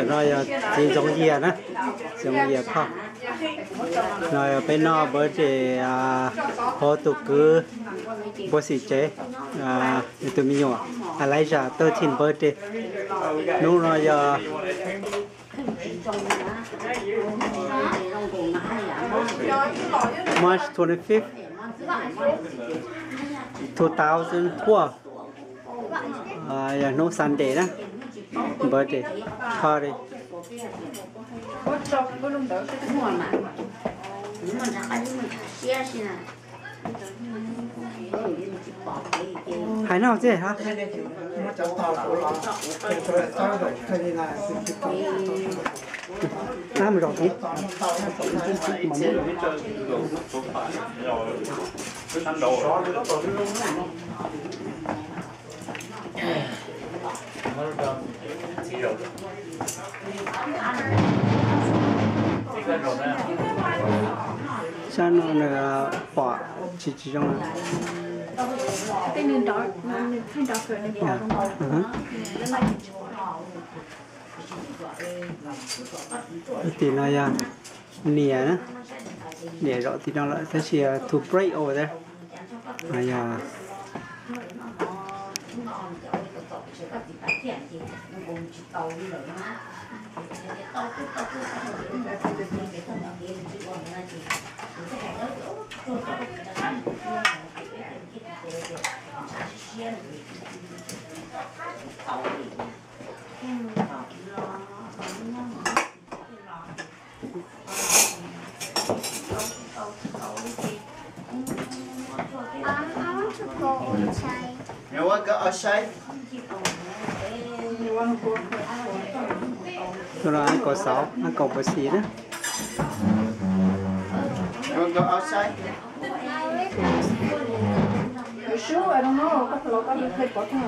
Rồi thì giống gì nè, giống gì không? Rồi bên nó bởi vì họ tụ cứ bố sĩ chế, tụi mình nhỏ, lấy ra 13 birthday, lúc rồi giờ March 25th, 2012. No Sunday đó, birthday party. Hải nào chứ hả? Làm rồi chứ. Sao nó bỏ chỉ trong này. Cái nền đỏ, nền đỏ cửa này đỏ không? Thì nó ra nè đó, nè rõ thì nó lại sẽ chia to break over there. Này à. You want to go outside? Rồi anh có 6, anh có bớt xí đó. You want to go outside? You sure? I don't know. Couple of people play bottom.